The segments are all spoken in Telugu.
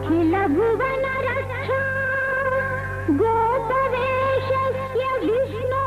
अखिल भुवन रक्षा गोपवेशस्य विष्णु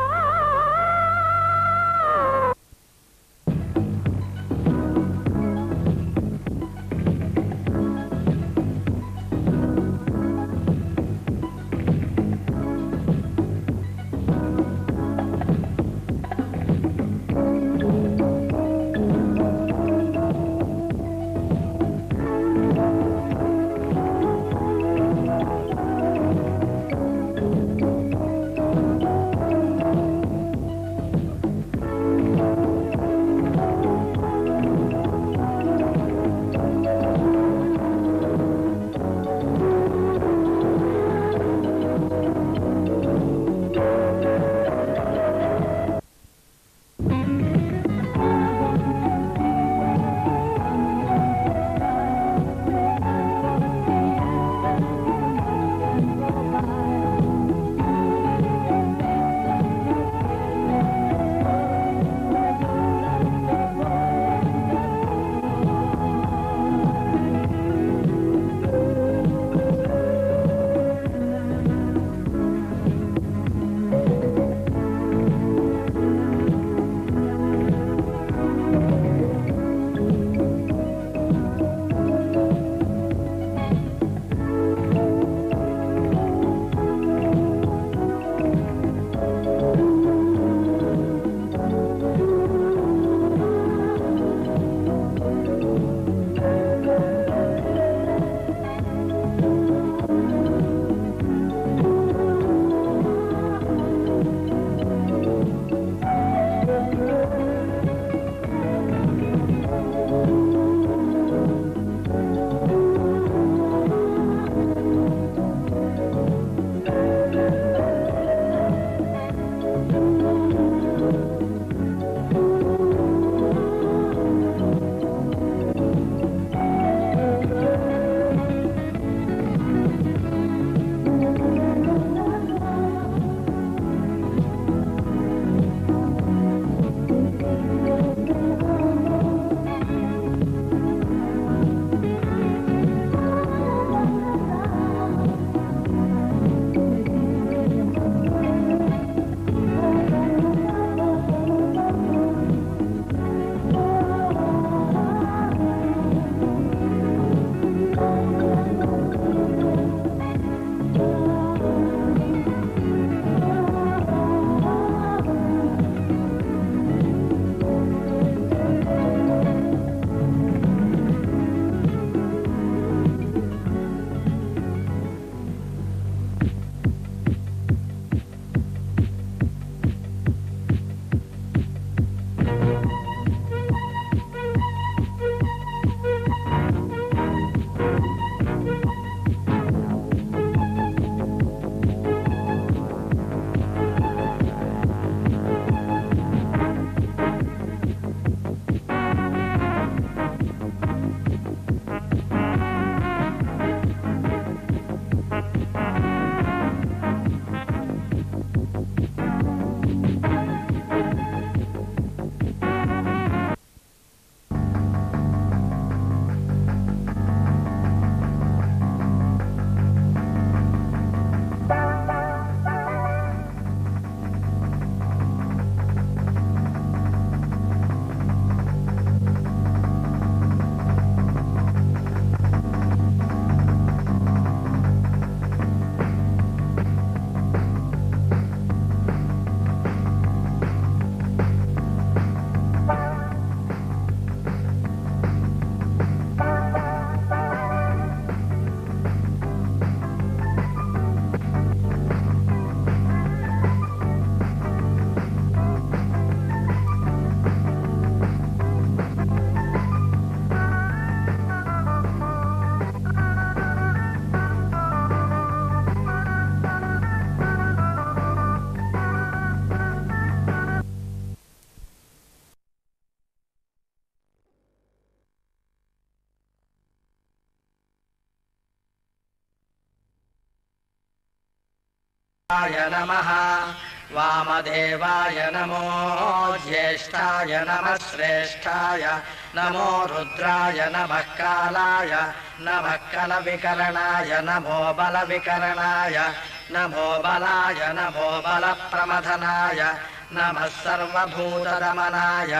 नमः वामदेवाय नमो ज्येष्ठाय नमः श्रेष्ठाय नमो रुद्राय नमः कालाय नमः कलविकरणाय नमो बलविकरणाय नमो बलाय नमो बलप्रमथनाय नमः सर्वभूतदमनाय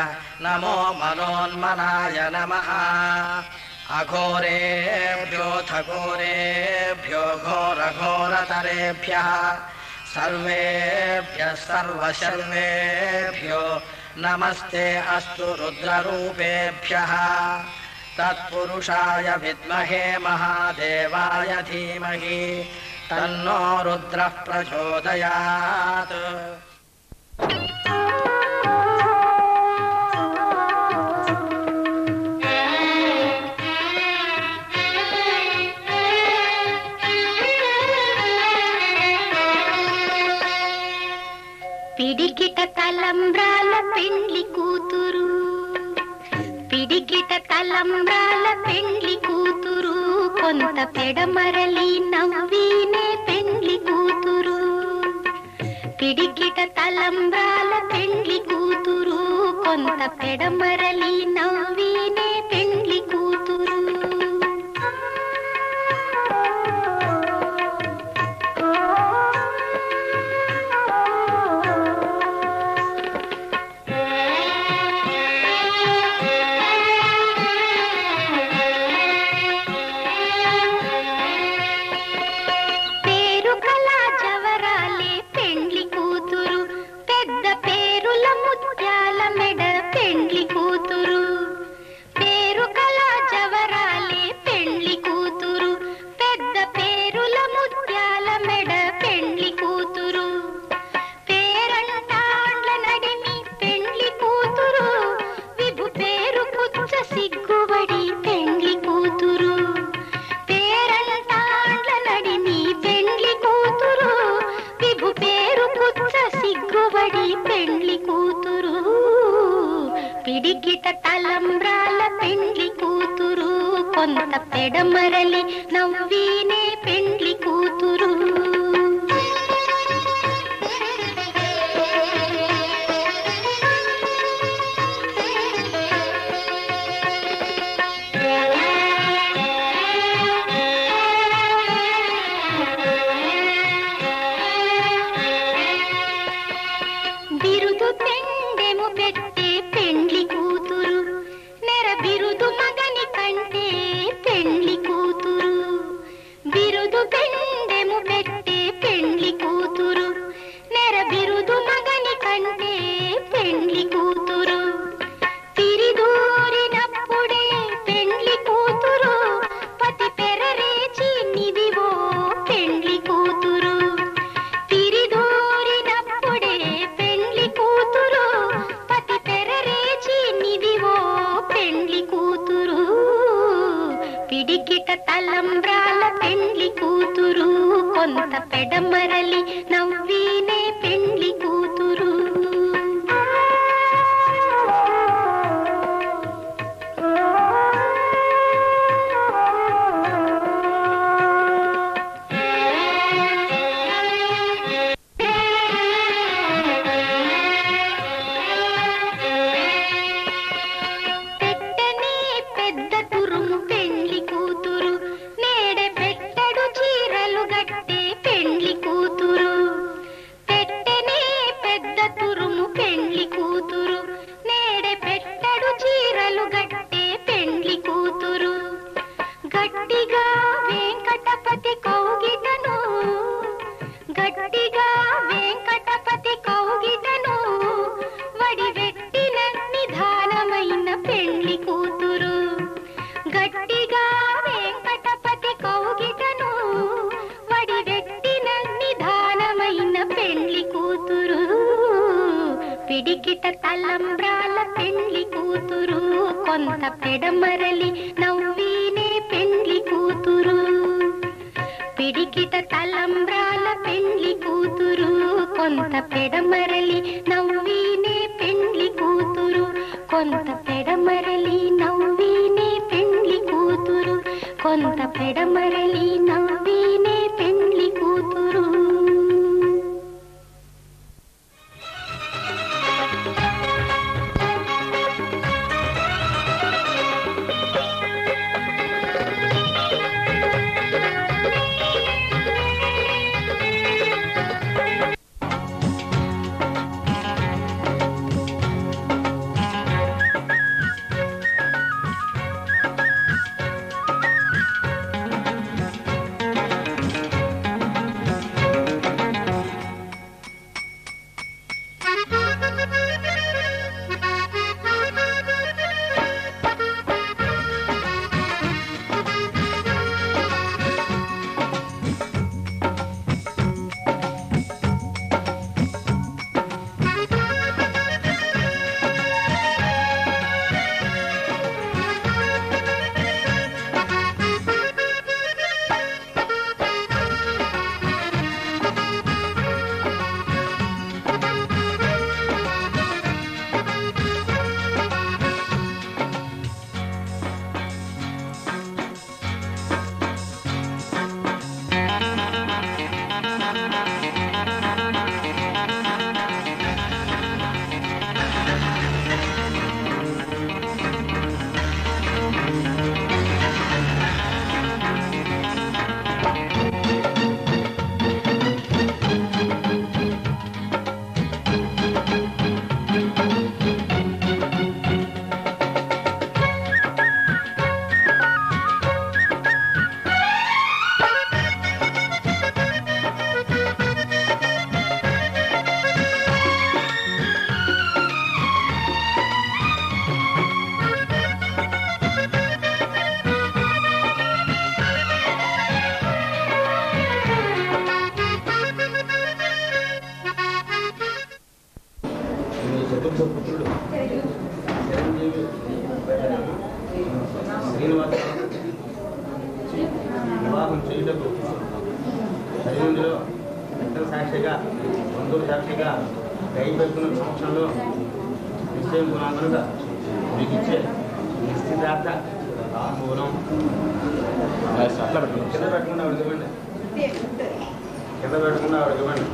नमो मनोन्मनाय नमः अघोरेभ्योऽथ घोरेभ्यो घोरघोरतरेभ्यः सर्वेभ्यः सर्वशर्वेभ्यो नमस्ते अस्तु रुद्ररूपेभ्यः तत्पुरुषाय विद्महे महादेवाय धीमहि तन्नो रुद्रः प्रचोदयात्। పిడికిట తలంబ్రాల పెండ్లి కూతురు, పిడికిట తలంబ్రాల పెండ్లి కూతురు, కొంత పెడమరలి నవ్వీనే పెండ్లి కూతురు. పిడికిట తలంబ్రాల పెండ్లి కూతురు, కొంత పెడమరలి నవ్వీనే పెండ్లి కూతురు. పిడికిట తలంబ్రాల పెండ్లి కూతురు, కొంత పెడమరలి నవ్వీనే పెండ్లి కూతురు. బిరుదు పెండెము పెట్టే పెండ్లి కూతురు, నెర బిరుదు మగని కంటే పెండ్లి కూతురు. బిరుదు పెండెము పెట్టే పెండ్లి కూతురు, నెర బిరుదు మగని కంటే పెండ్లి కూతురు. తిరిదూరినప్పుడే పెండ్లి కూతురు, పతి పెరరేచి నిదివో పెండ్లి కూతురు. తిరిదూరినప్పుడే పెండ్లి కూతురు, పతి పెరరేచి నిదివో పెండ్లి కూతురు. పిడికిట తలంబ్రాల పెండ్లి కూతురు, కొంత పెడమరలి నవ్వీనే పెండ్లి కూతురు. పెట్టనే పెద్ద తురుము పెండ్లి కూతురు, నేడే పెట్టడు చీరలు గట్టే పెండ్లి కూతురు. పెట్టనే పెద్ద తురుము పెండ్లి కూతురు, నేడే పెట్టడు చీరలు గట్టే పెండ్లి కూతురు. గట్టిగా వెంకటపతి కౌగిటను, గట్టిగా వెంకటపతి కౌగిటను, వడివెట్టిన నిధానమైన పెండ్లి కూతురు. గట్టిగా వెంకటపతి కౌగిటను, వడివెట్టిన నిధానమైన పెండ్లి కూతురు. పిడికిట తలంబ్రాల పెండ్లి కూతురు, కొంత పెడమరలి నవ్వీనే పెండ్లి కూతురు. పిడికిట తలంబ్రాల పెండ్లి కూతురు, కొంత పెడమరలి నవ్వీనే పెండ్లి కూతురు. కొంత పెడమరలి నవ్వీనే పెండ్లి కూతురు, కొంత పెడమరలి నవ్వీనే పెండ్లి కూతురు. వివాహం చేయుటకు దైవంలో పెద్దల సాక్షిగా బంధువుల సాక్షిగా దైవభక్తుల సమక్షంలో నిశ్చయం కనుక మీకు ఇచ్చే నిశ్చితార్థ మూలం కింద పెట్టకుండా ఆవిడకి ఇవ్వండి, కింద పెట్టకుండా ఆవిడకి ఇవ్వండి,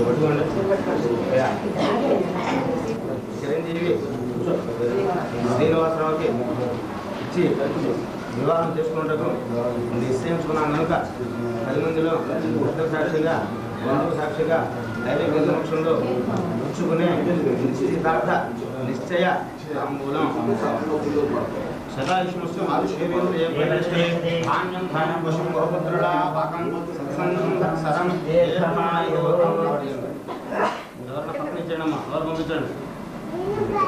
పట్టుకోండి. చిరంజీవి శ్రీనివాసరావుకి ఇచ్చి వివాహం చేసుకున్నటకు నిశ్చయించుకున్నాను కనుక 10 మందిలో భక్తుల సాక్షిగా బంధువు సాక్షిగా దైవ సమక్షంలో ఉంచుకునే నిశ్చితార్థ నిశ్చయ తాంబూలం సదాయుష్మస్సు ఎవరిన పక్కన ఇచ్చాడమ్మా, ఎవరు పంపించండి,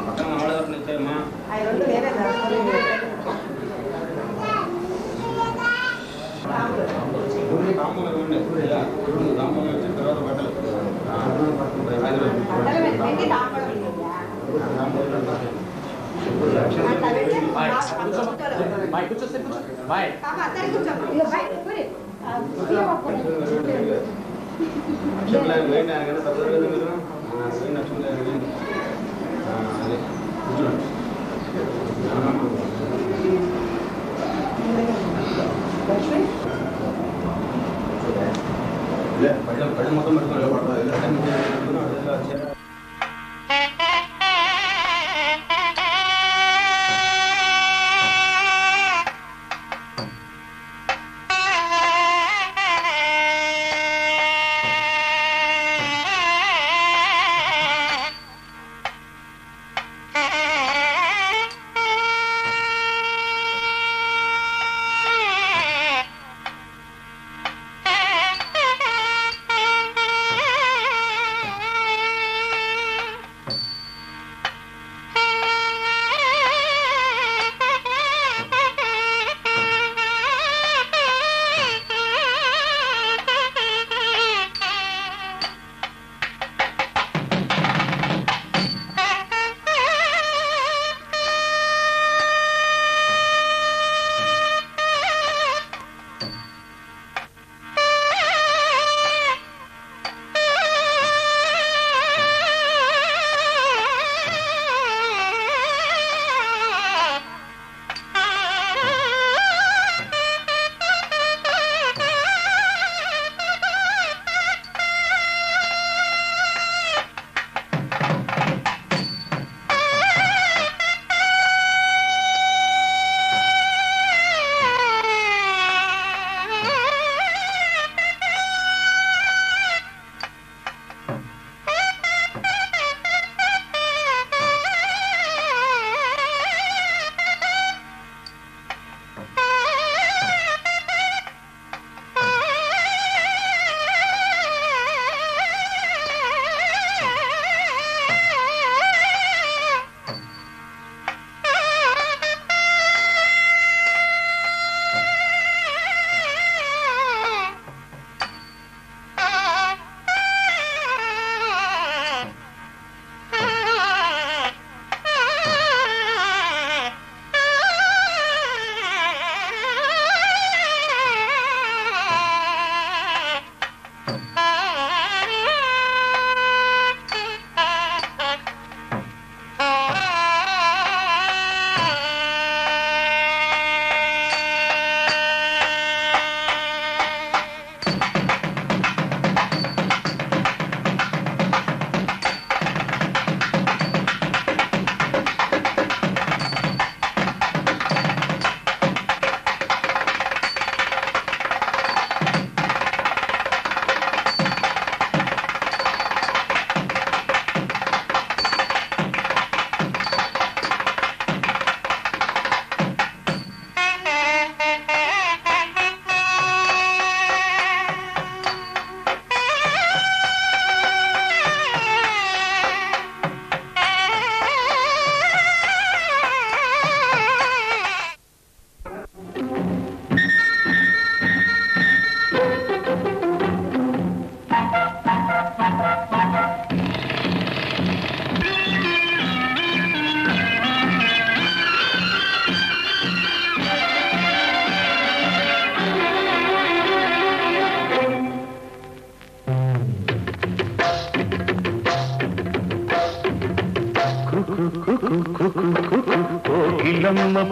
పక్కన మామూలు ఎవరిని ఇచ్చాయమ్మా. తాంబూలం ఇవ్వండి, తాంబూలం ఇచ్చిన తర్వాత బట్టలు వేయండి. ఆయన కంటే తగ్గదు కదా మీరు, పడి మొత్తం పెట్టుకోండి.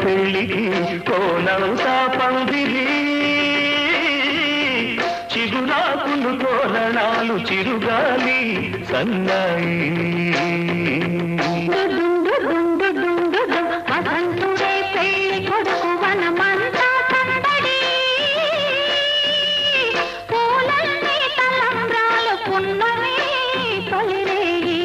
పెళ్లికి కోనంతా పందిరి చిగురాకులు తోరణాలు చిరుగాలి సన్నాయి వసంతుడే పెళ్లి కొడుకు వనమంతా సందడి పూలన్నీ తలంబ్రాలు పున్నమి తొలిరేగి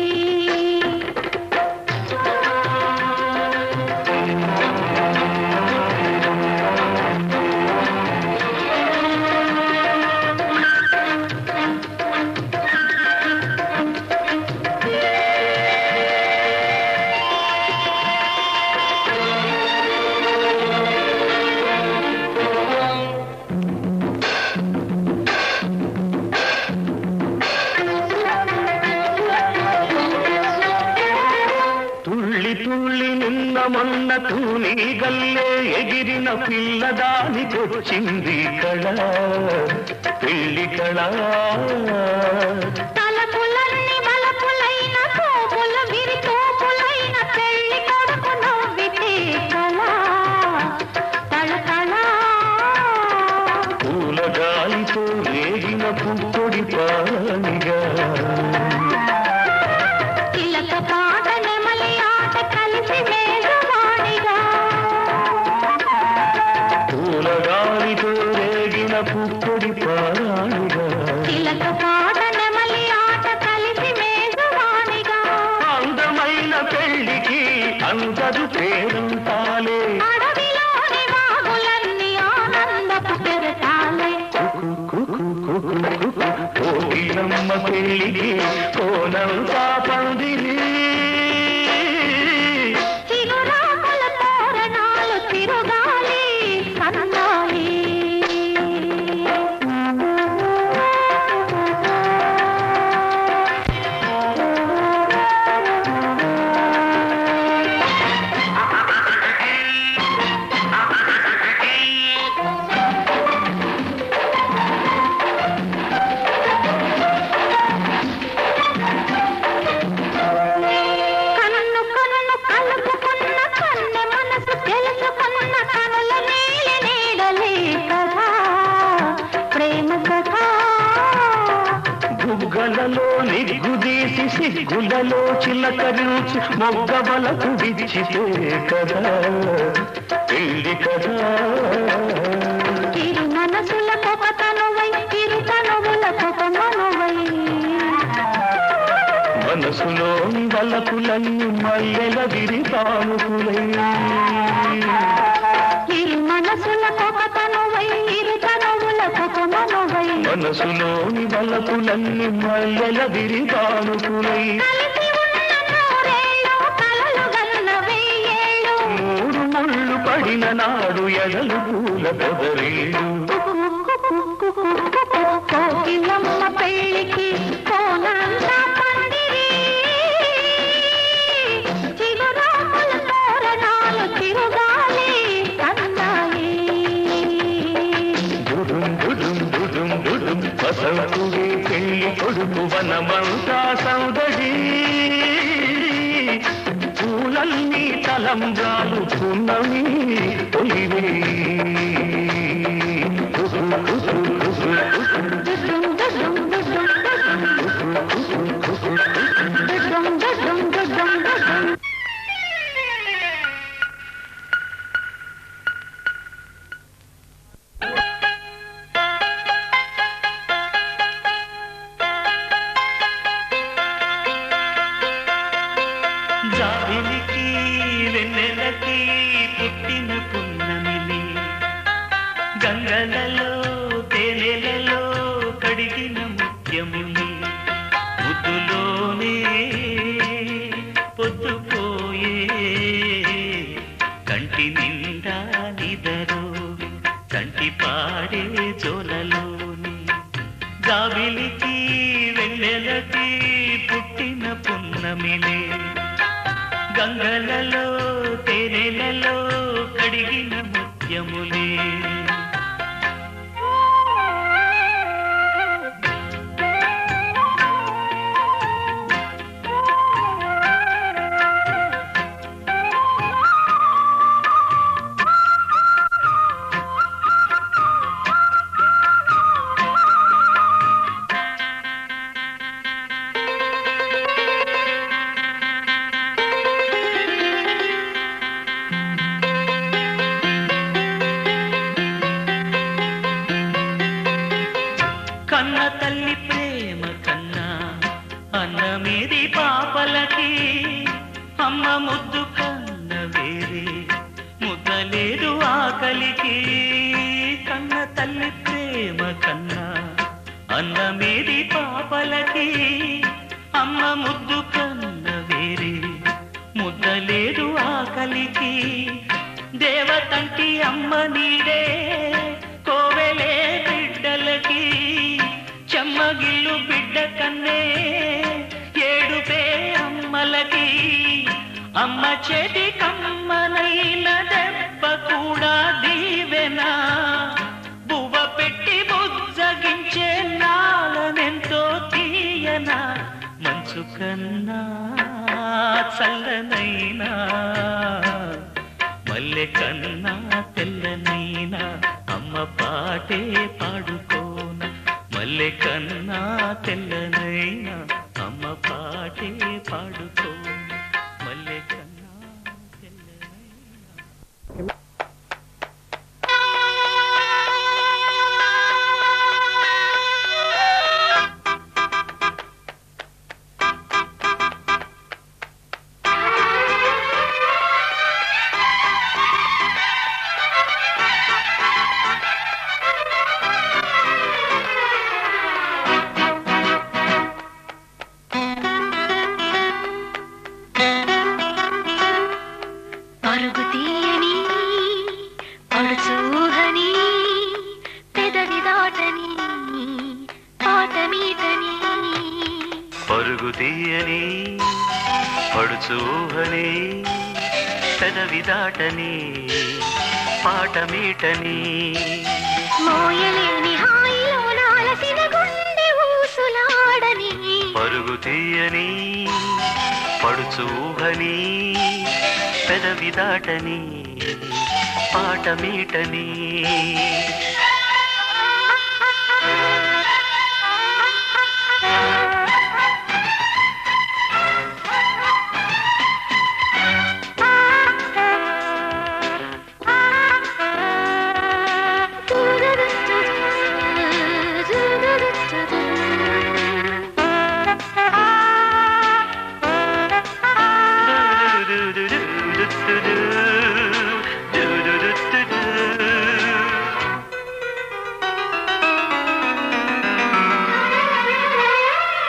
మొన్న తూని గల్లే ఎగిరిన పిల్లదానికొచ్చింది కళ పెళ్లి కళ తలపులన్నీ బలపులైన తోపులు విరి తోపులైన పెళ్లి కొడుకు నవ్వితే కళ తళతళ పూల గాలితో రేగిన పుప్పొడి పానిగా చిలక పాట నెమలి ఆట కలిసి మేఘవాణిగా పూల గాలితో రేగిన పుప్పొడి పానిగా చిలక పాట నెమలి ఆట కలిసి మేఘవాణిగా అందమైన పెళ్లికి అందరు పేరంతాలే అడవిలోని వాగులన్నీ ఆనందపు పెరటాలే కోకిలమ్మ పెళ్లికి కోనంతా పందిరి చిగురాకుల తోరణాలు చిరుగాలి సన్నాయి కన్ను కన్ను కలుపుకున్న కన్నె మనసు తెలుసుకున్న కనుల నీలి నీడలే కదా ప్రేమ కదా బుగ్గలలో నిగ్గుదీసి సిగ్గులలో చిలకరించి మొగ్గబలకు విచ్చితే కదా పెళ్లి కదా ఇరు మనసుల కొక తనువై ఇరు తనువుల కొక మనువై మనసులోని వలపులన్నీ మల్లెల విరిపానుకులై ఇరు మనసుల కొక తనువై ఇరు తనువుల కొక మనువై మనసులోని వలపులన్నీ మల్లెల విరిపానుకులై కలిసి ఉన్న నూరేళ్ళు కలలు గన్న వెయ్యేళ్ళు మూడు ముళ్ళు పడిన నాడు ఎడలు పూల కదరీలు కోకిలమ్మ పెళ్లికి కోనంతా పందిరి చిగురాకుల తోరణాలు చిరుగాలి సన్నాయి దుడుం దుడుం దుడుం దుడుం వసంతుడే పెళ్లి కొడుకు వనమంతా సౌదడి పూలన్నీ తలంబ్రాలు పున్నమి తొలివే దుడుం దుడుం దుడుం దుడుం దుడుం దుడుం దుడుం జాబిలికి వెన్నెలకి పుట్టిన పున్నమిలి గంగలలో తేనెలలో కడిగిన ముత్యములి ముద్దులోనే పొద్దుపోయే కంటి నిండా నిదరో కంటి పాడే జోలలోని జాబిలికి వెన్నెలకి పుట్టిన పున్నమిలే గంగలలో తేనెలలో కడిగిన ముత్యములే ఆకలికి కన్న తల్లి ప్రేమ కన్నా అన్నమేది పాపలకి అమ్మ ముద్దు కన్న వేరే ముద్దలేదు ఆకలికి దేవతంటి అమ్మ నీడే కోవెలే బిడ్డలకి చెమ్మగిల్లు బిడ్డ కన్నే ఏడుపే అమ్మలకి అమ్మ చేతి కమ్మనైన దెబ్బ కూడా దీవెనా బువ్వ పెట్టి బుజ్జగించే నాలనెంతో తీయనా మంచు కన్నా చల్లనైనా మల్లె కన్నా తెల్లనైనా అమ్మ పాటే పాడుకోన మల్లె కన్నా తెల్లనైనా అమ్మ పాటే పాడుకోన మల్లె కన్నా తెల్లనైనా. పరుగు తీయని పడుచూహని పెదవి దాటని పాట మీటని మోయలేని హాయిలో నాలసిన గుండె ఊసులాడని పరుగు తీయని పడుచూహని పెదవి దాటని పాట మీటని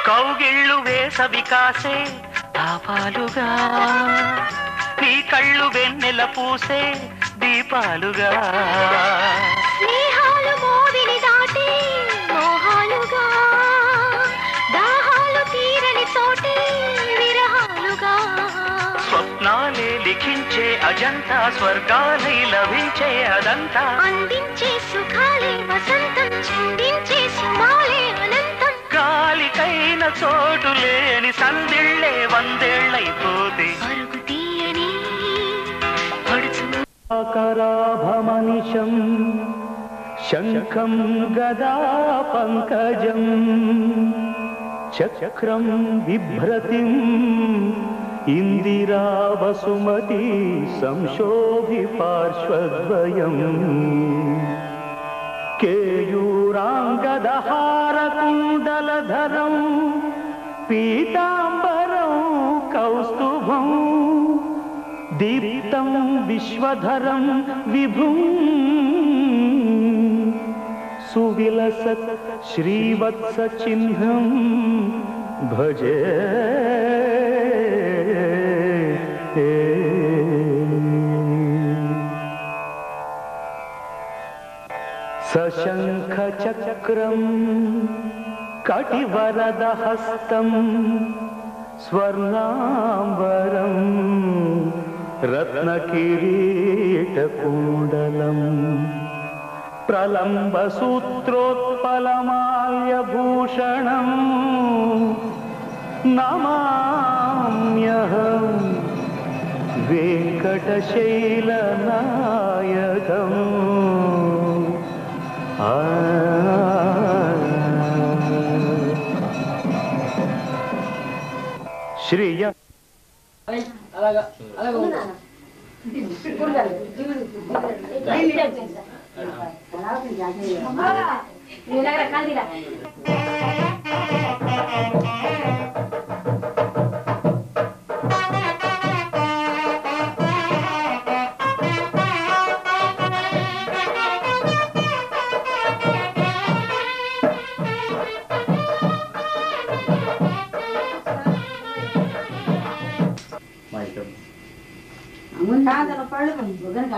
కౌగిళ్ళు వేసవి కాసే తాపాలుగా నీ కళ్ళు వెన్నెల పూసే దీపాలుగా స్నేహాలు మోవిని దాటి మోహాలుగా దాహాలు తీరని చోటే విరహాలుగా స్వప్నాలే లిఖించే అజంతా స్వర్గాలై లభించే అదంతా అందించే సుఖాలే వసంతం చిందించే సుమాలే అనంతం గాలికైన చోటు లేని సందిళ్ళే వందేళ్ళైపోతే పరుగు తీయని పడుచు ఆకరాభమనిశం శంఖం గదా పంకజం చక్రం బిభ్రతిం ఇందిరా వసుమతి సంశోభి పార్శ్వద్వయం కేయూరాంగదహారకుండలధరం పీతాంబరం కౌస్తుభం దీప్తం విశ్వధరం విభుం సువిలసత్ శ్రీవత్స చిహ్నం భజే సశంఖ చక్రం కటివరదహస్తం స్వర్ణాంబరం రత్నకిరీటకుండలం ప్రలంబ సూత్రోత్పలమాల్యభూషణం నమామ్యహం వెంకటశైలనాయకం శ్రీయ అలాగా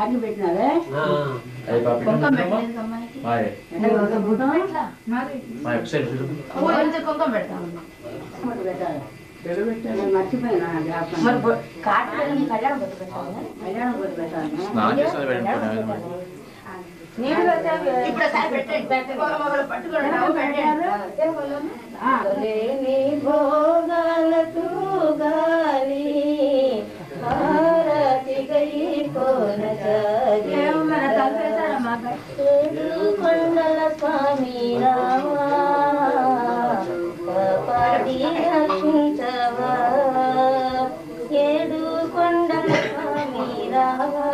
కాట్లు పెట్టినావే కుంకం పెడతాను మర్చిపోయినా కాట్లు కళ్యాణం కొట్టు పెట్టాను భోగాలతో గాలి కొండల స్వామి రావా పాడి రక్షించవా ఏడు కొండల స్వామి రావా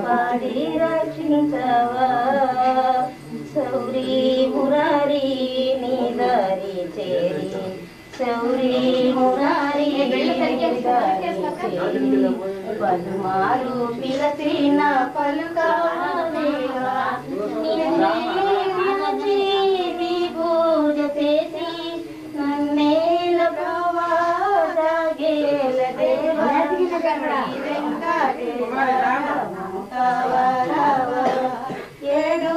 పాడి రక్షించవా సౌరీ మురారి నీ దారి చేరి సౌరీ మురారి పలుమారు పిలసిన పలుకావేగా పూజ చేసి నన్నేల ప్రవాగేల ఏడు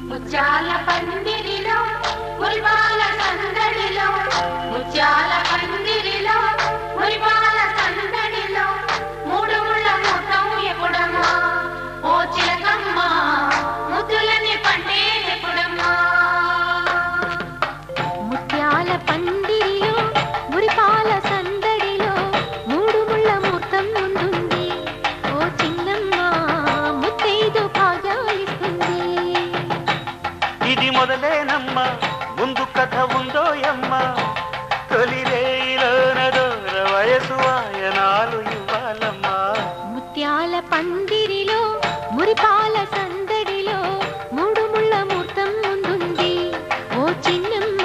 ముత్యాల పందిరిలో మురిపాల సందడిలో ముత్యాల పందిరిలో మురిపాల సందడిలో మూడు ముళ్ళ మొత్తం ఎప్పుడమ్మా ఓ చిలకమ్మ ముద్దులని పండే ఎప్పుడమ్మా ముత్యాల పందిరిలో మురిపాల సందడిలో మూడు ముళ్ళ మొత్తం ముందుంది ఓ చిన్నమ్మ ముత్తైదు భాగ్యాలిస్తుంది ఇది మొదలేనమ్మ ముందు కథ ఉందోయమ్మ తొలి రేయిలోనదోర వయసు వాయనాలు ఇవ్వాలమ్మా ముత్యాల పందిరిలో మురిపాల సందడిలో మూడు ముళ్ళ ముహూర్తం ముందుంది ఓ చిన్నమ్మ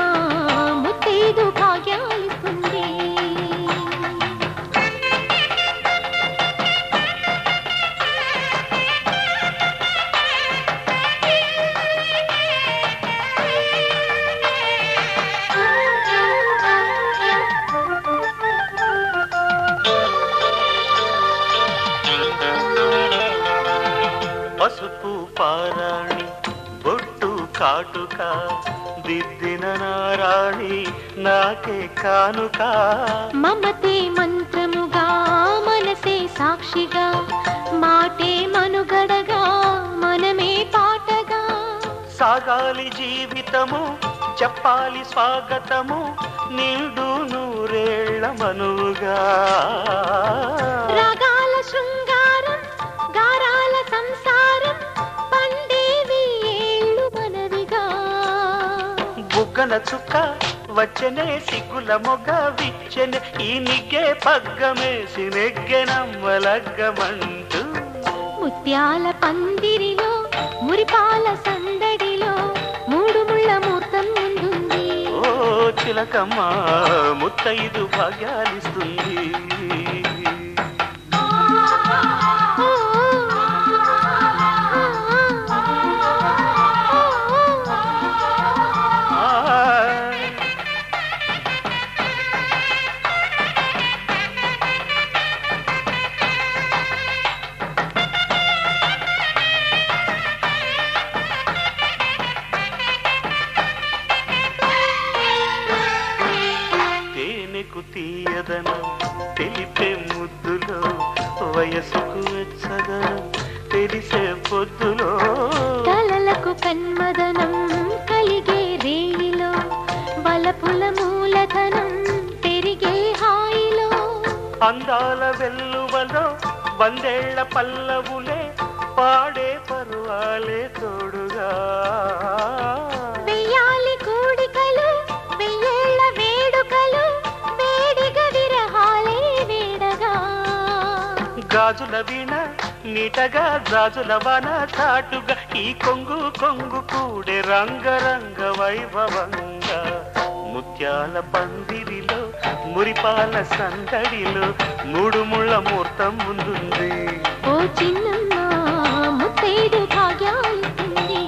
ముత్తైదు భాగ్యాలిస్తుంది పసుపు పారాణి బొట్టు కాటుక దిద్దిన నారాణి నాకే కానుక మమతే మంత్రముగా మనసే సాక్షిగా మాటే మనుగడగా మనమే పాటగా సాగాలి జీవితము చెప్పాలి స్వాగతము నిండు నూరేళ్ల మనువుగా రాగాల శృంగారం గారాల సంసారం పండేవి ఏళ్ళు మనవిగా బుగ్గన చుక్క వచ్చనే సిగ్గుల మొగ విచ్చనే ఈ నిగ్గే పగ్గమేసి నెగ్గెనమ్మలగ్గమంటూ ముత్యాల పందిరిలో మురిపాల సందడిలో మూడు ముళ్ళ ముహూర్తం ముందుంది ఓ చిలకమ్మ ముత్తైదు భాగ్యాలిస్తుంది తీయదనం తెలిపే ముద్దులో వయసుకు వెచ్చదనం తెలిసే పొద్దులో కలలకు కన్మదనం కలిగే రేయిలో బలపుల మూలధనం పెరిగే హాయిలో అందాల వెల్లువలో వందేళ్ల పల్లవులే పాడే పరువాలే తోడుగా వెయ్యాలి కూడికలు వెయ్యేళ్ల వేడుకలు వేడిగా విరహాలే వేడగా గాజుల వీణ నీటగా గాజుల వన చాటుగా ఈ కొంగు కొంగు కూడే రంగరంగ వైభవంగా ముత్యాల పందిరిలో మురిపాల సందడిలో మూడు ముళ్ళ ముహూర్తం ముందుంది ఓ చిన్నమ్మ ముత్తైదు భాగ్యాలిస్తుంది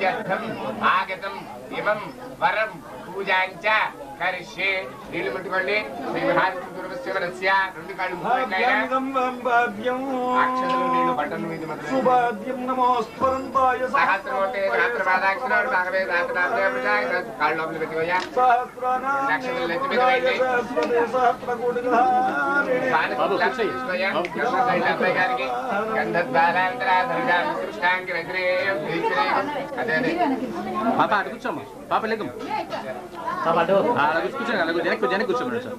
ప్రీత్యర్థం ఆగతం ఇమం వరం పూజాంచ కరిష్యే. నీళ్లు ముట్టుకోండి. శ్రీ మహావిష్ణురస్య రెండు కాళ్ళు అక్షతలు నీళ్లు బట్టలు మీద సహస్రకోటే సహస్రపాదాక్షరాలు భాగవే కాళ్ళు లోపల పెట్టుకోయా. అక్షతలు నెత్తి మీద అబ్బాయి గారికి గంధద్వారాంతరాధృష్టాంగి అదే అదే పాప అటు కూర్చోమ్మా. పాప లేదు అలా కూర్చోండి. అలా జనకి కూర్చోండి సార్.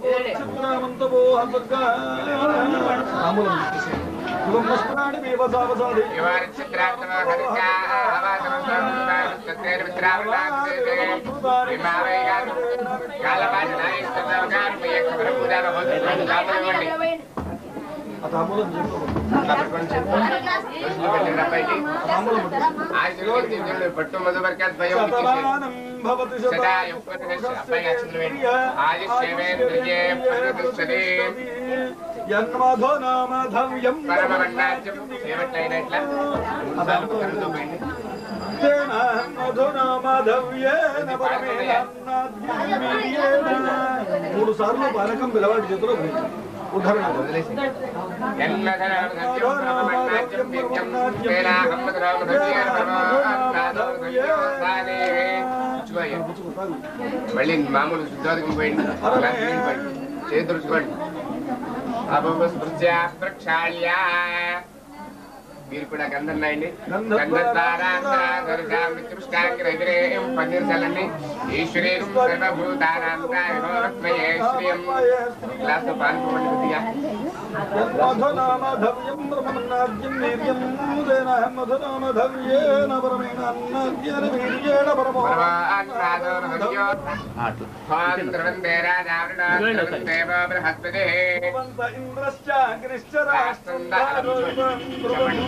పట్టు మధుబర్కాత్ భయం మూడు సార్లు పానకం పిలవాడి చేతిలో ఉదాహరణ మళ్ళీ మామూలు శుద్ధాధికం పోయింది. చేతులు రుచుకోండి. ప్రక్షాళ్య మీరు కూడా గంధం రాయండి. పన్నీరు చల్లండి. ఈశ్వరే సర్వభూతానాంశ్రియం గ్లాస్ పాల్గొండి కొద్దిగా.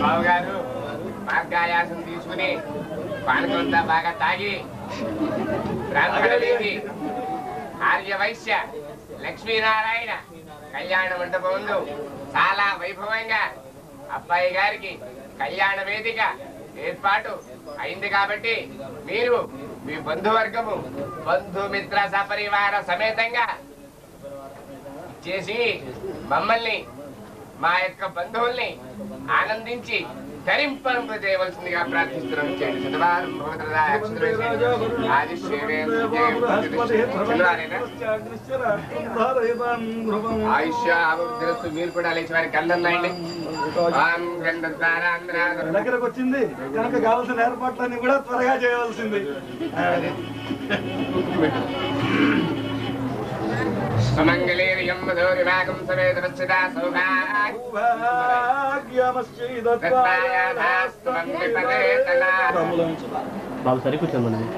బాబు గారు మార్గాయాసం తీసుకుని పానకంతా బాగా తాగి బ్రాహ్మణ వీధి ఆర్య వైశ్య లక్ష్మీనారాయణ కళ్యాణ మండపంలో చాలా వైభవంగా అబ్బాయి గారికి కళ్యాణ వేదిక ఏర్పాటు అయింది. కాబట్టి మీరు మీ బంధువర్గము బంధుమిత్ర సపరివార సమేతంగా చేసి మమ్మల్ని మా యొక్క బంధువుల్ని ఆనందించి ధరింపంప చేయవలసిందిగా ప్రార్థిస్తున్నాం. ఆయుష్య అభివృద్ధి మీరు కూడా లేచి వారికి గంధండి. దగ్గరకు వచ్చింది కనుక కావాల్సిన ఏర్పాట్లన్నీ కూడా త్వరగా చేయవలసింది. సుమంగళీర్యం మధురిమాగం సమేత వత్సదా బాబు సరి కూర్చోండి.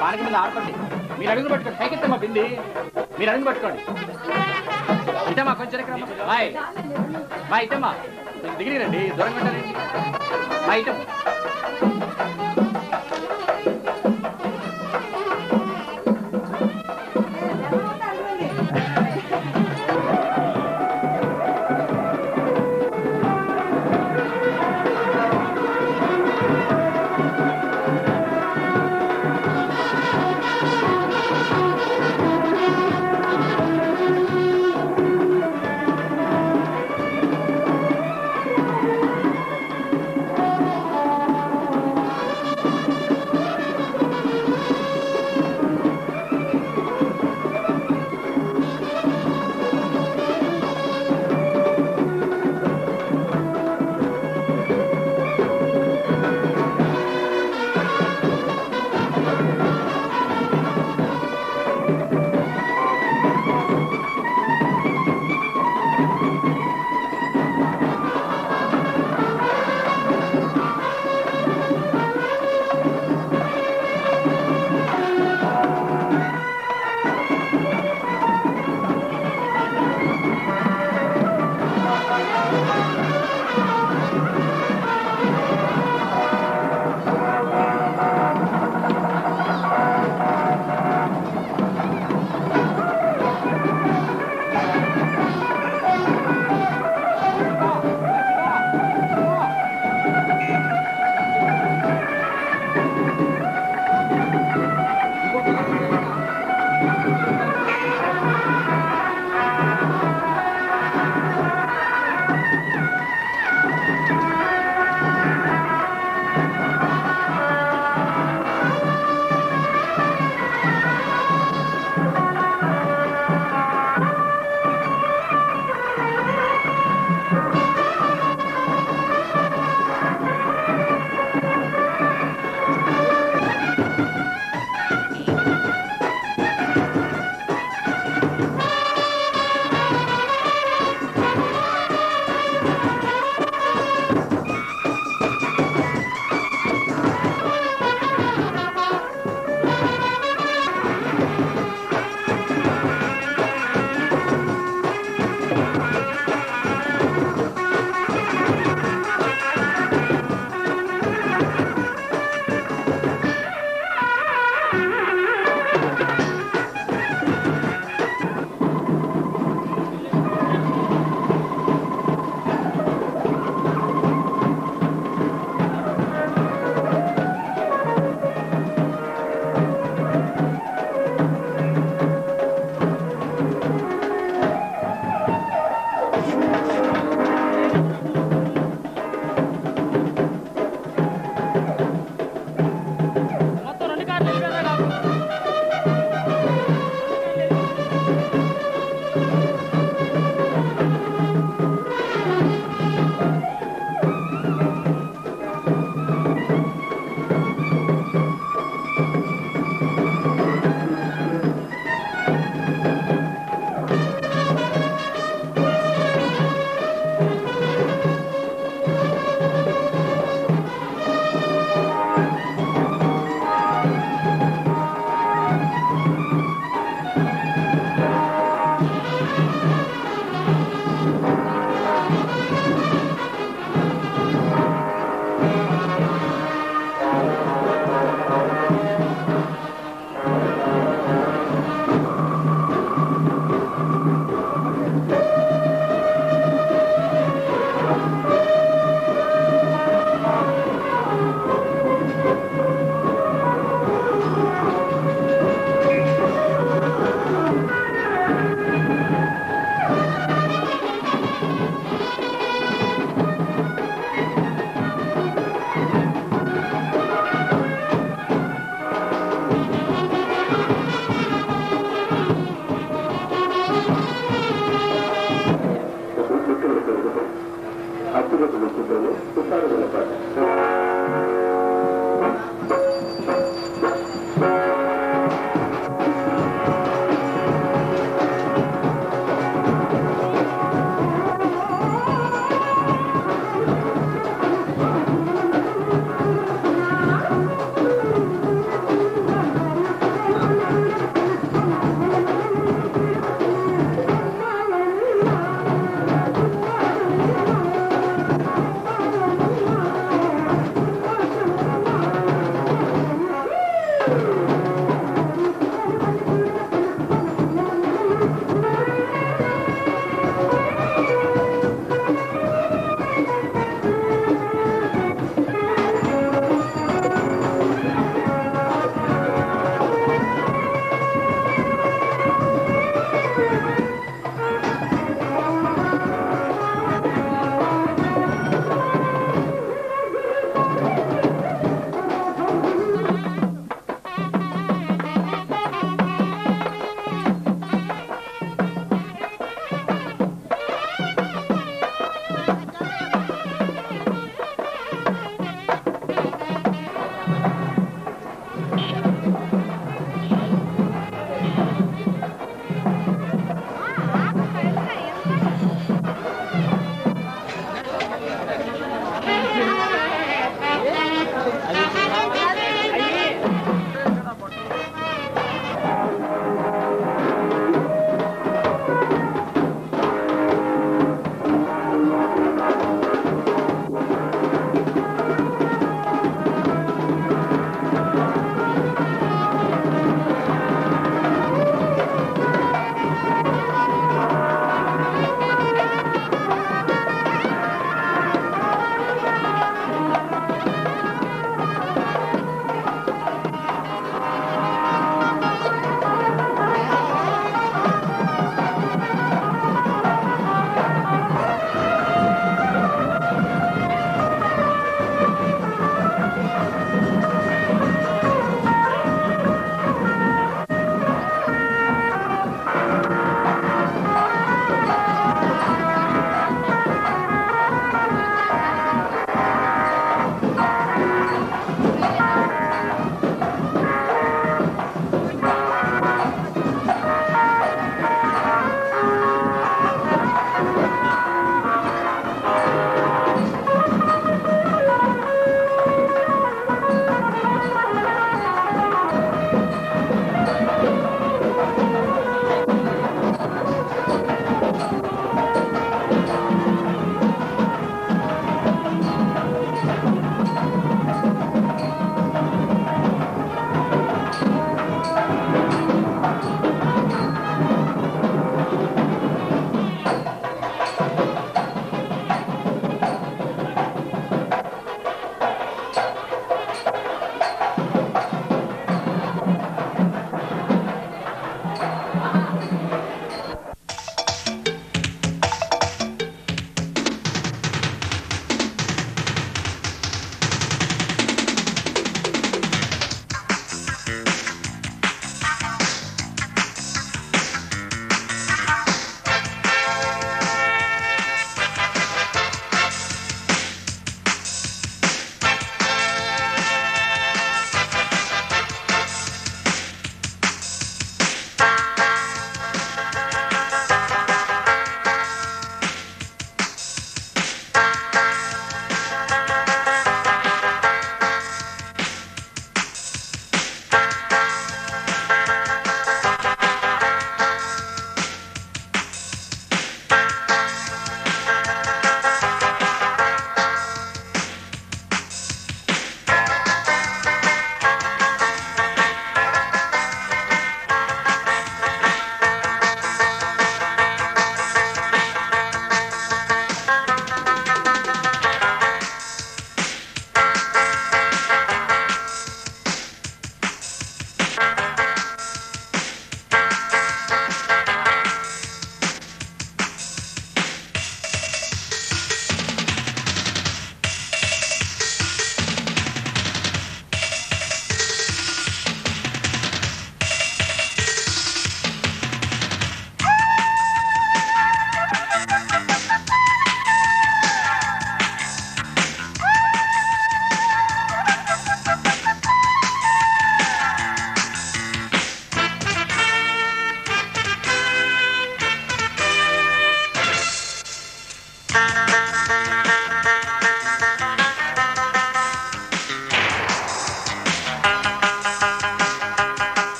పానక మీద ఆడుకోండి. మీరు అడుగులు పట్టుకోండి. పైకెత్తమ్మా బింది. మీరు అడుగు పట్టుకోండి. ఇటమ్మా కొంచెం బాయ్ బాయ్. ఇటమ్మా దిగిరి రండి. దూరంగా ఉంటారండి. బాయ్ ఇటమ్మా.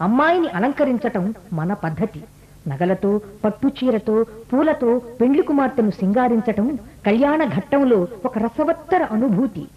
అమ్మాయిని అలంకరించటం మన పద్ధతి. నగలతో, పట్టుచీరతో, పూలతో పెండ్లి కుమార్తెను సింగారించటం కళ్యాణ ఘట్టంలో ఒక రసవత్తర అనుభూతి.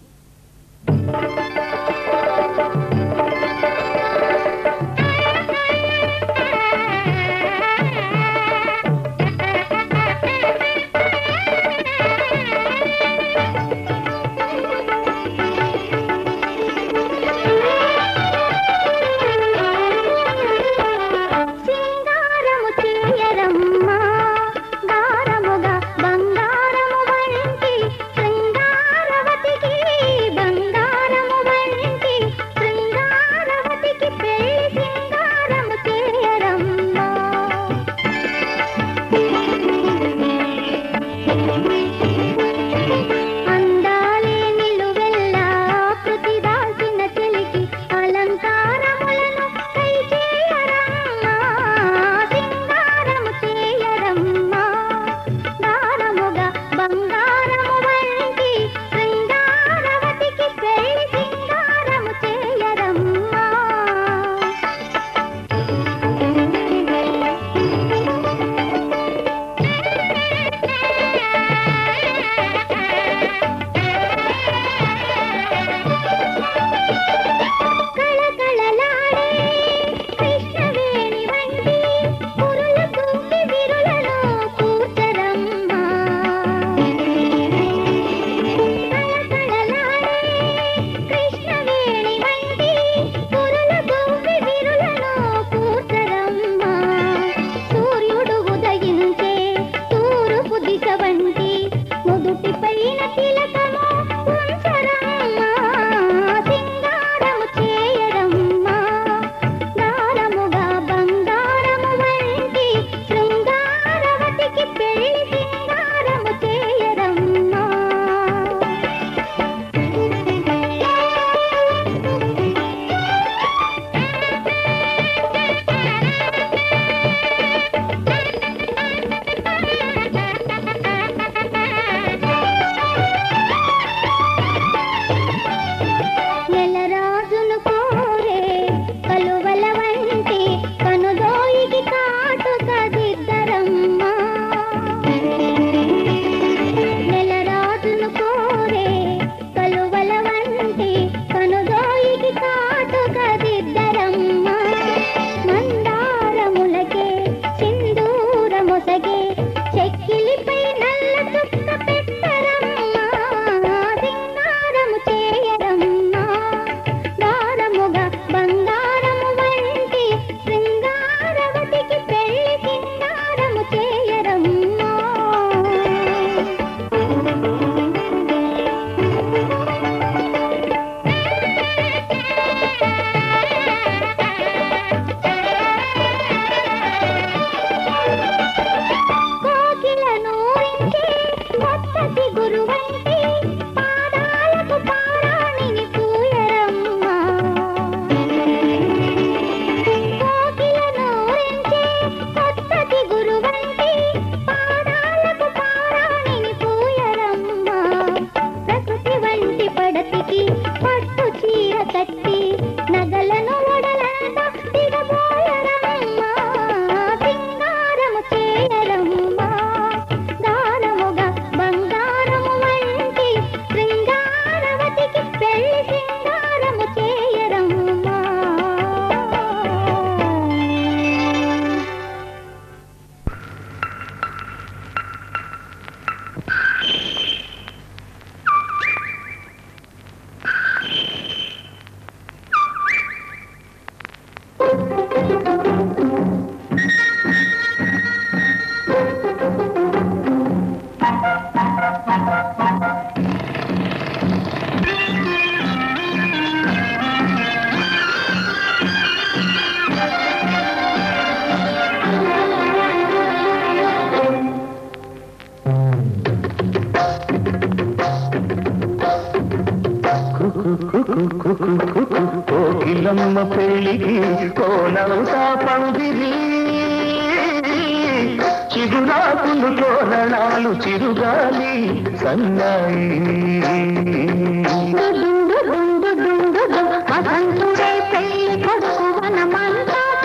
కోకిలమ్మ పెళ్ళికి కోనవుతా పందిరి చిగురాకులు తోరణాలు చిరుగాలి సన్నాయి వసంతుడే పెళ్లి కొడుకు వనమంతా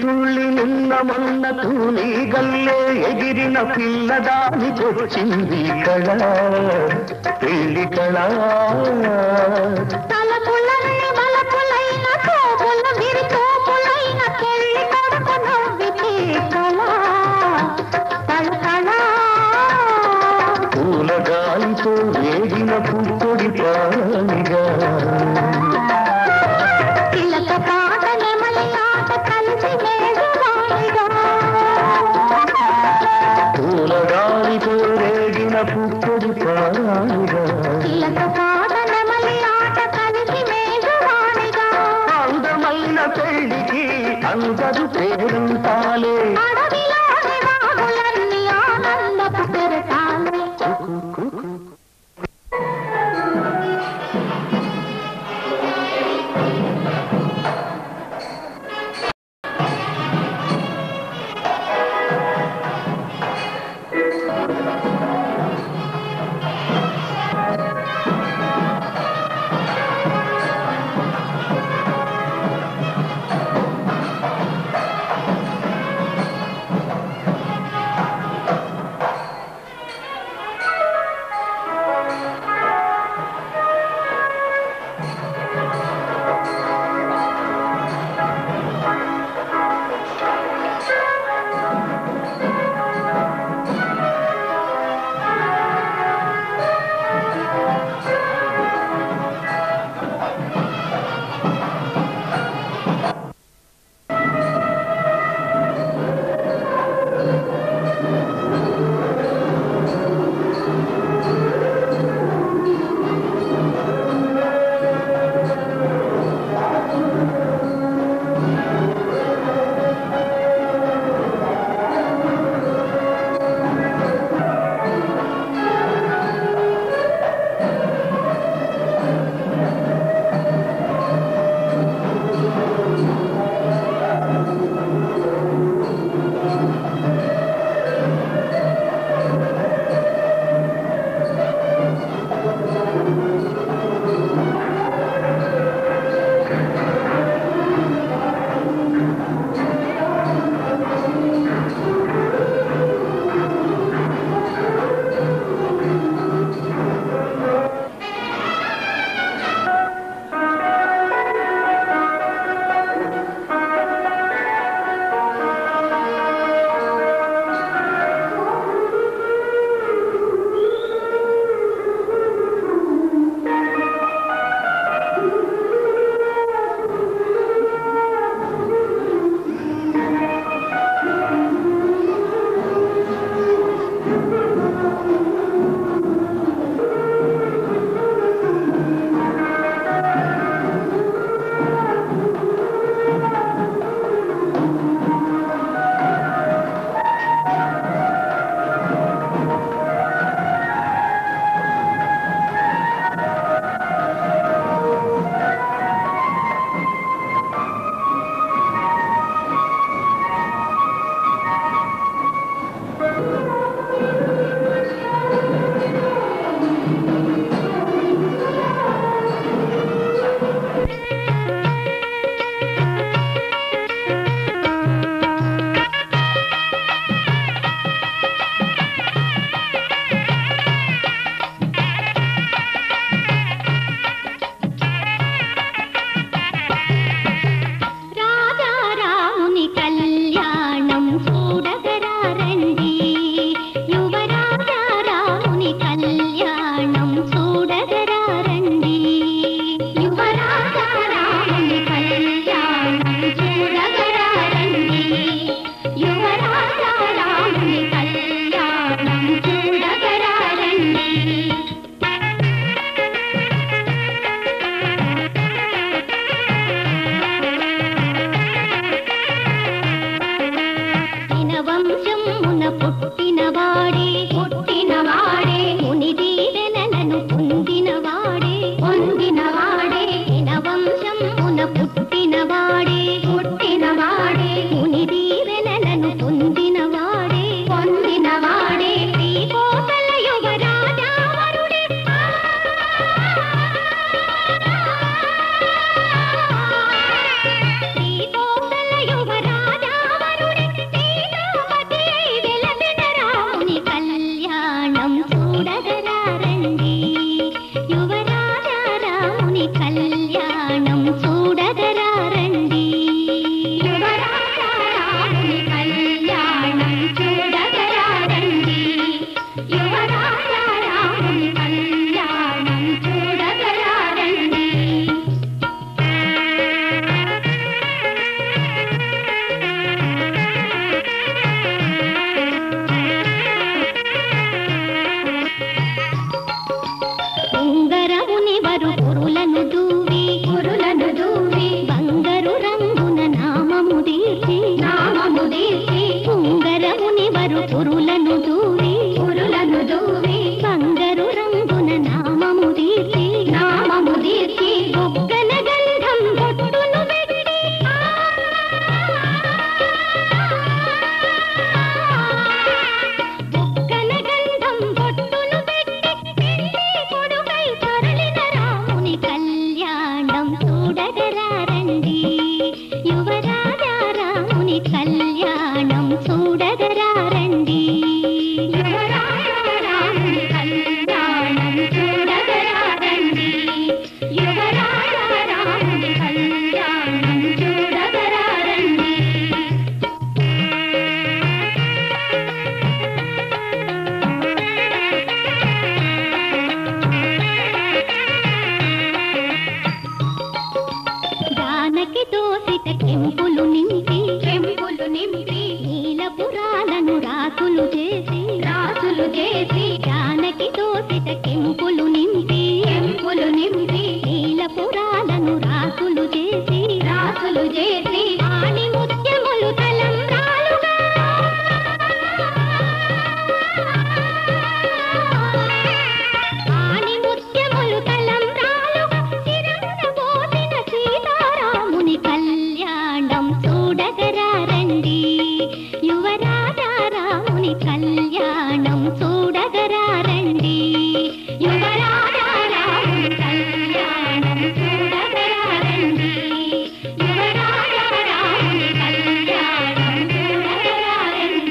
తుళ్ళి నిన్న మొన్న తూని గల్లే ఎగిరిన పిల్లదానికొచ్చింది కళ పెళ్లి కళ తలపులన్నీ బలపులైన కోపుల విరికోపులైన పెళ్లి కొడుకు నవ్వితే కళ కళ పూల గాలితో వేగిన పుట్టొడి పానిగా పిల్లక పాట నెమలి ఆట కలిసి వేగవాణిగా పూల గాలితో వేగిన పుట్టొడి పానిగా పిల్లక పాట నెమలి ఆట కలిసి వేగవాణిగా అందమైన పెళ్లికి అందరు పేరంటాలే అడవిలోని వాగులన్నీ ఆనందపు పెరటాలే శ్రీకోసల యువరాజా పురులను దూవి బంగారు రంగున నామము దీర్చి బొగ్గన గంధం బొట్టును పెట్టి బొగ్గన గంధం బొట్టును పెట్టి పెళ్లి కొడుకై తరలిన రాముని కళ్యాణం చూడగరారండి యువరాజా రాముని కళ్యాణం చూడగరారండి యువరాజా రాముని కళ్యాణం చూడగరారండి యువరాజా రాముని కళ్యాణం చూడగరారండి జానకి దోసిట కెంపులు నింపి నీలపురాలను రాసులు చేసి జానకి దోసిట కెంపులు నింపి నీలపురాలను రాసులు చేసి ఆణి ముత్యములు తలంబ్రాలుగా ఆణి ముత్యములు తలంబ్రాలుగా చిరమున పోసిన సీతారాముని కళ్యాణం చూడగరారండి యువరాజా రాముని కళ్యాణం చూడగరారండి యువరాజా రాముని కళ్యాణం చూడగరారండి యువరాజా రాముని కళ్యాణం చూడగరారండి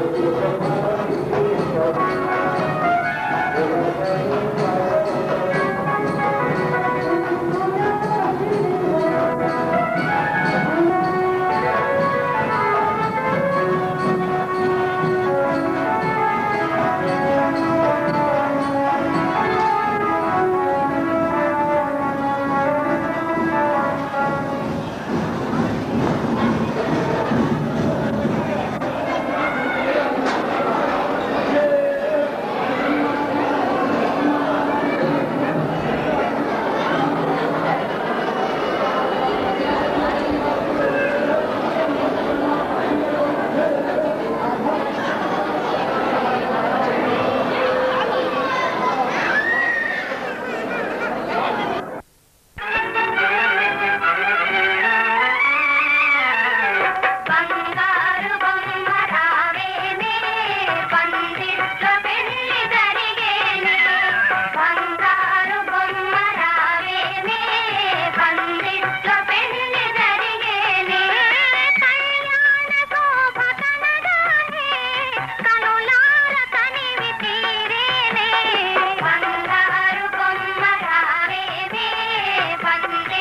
Thank you.